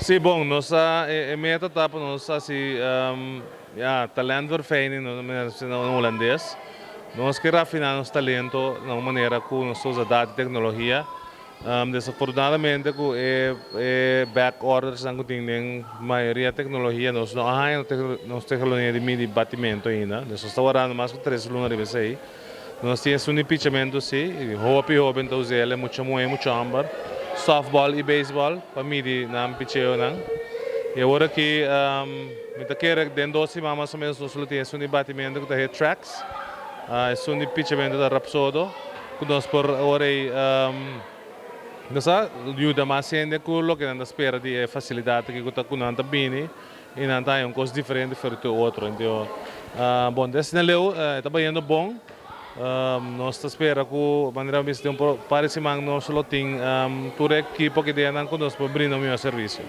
Sì, bom, nossa meta etapa nossa assim, ja, talento verfijning no holandês. Nós queremos afinar nosso talento de uma maneira que nós usamos dados e tecnologia. Desafortunadamente, com back orders não tem maioria da tecnologia, nós não temos tecnologia de meio batimento ainda. Nós estamos orando mais que 3 lunas de aí. Nós temos um pitchamento sim, hobby então usar muito muito ambar, softball e baseball para medir na pitcheo não. E agora que me tá querendo dentro de mais ou menos nós temos um batimento que é tracks, é um pitchamento da Rapsodo, que nós por agora nessa ajuda mais ainda com o que nós espera de facilidade que está com nanta bem e não tem coisa diferente para o outro. Então, bom, desse não está bem bom. Nós esperamos que maneira mais tempo parece que nós só tem toda a equipe que tem conosco para brindar o meu serviço.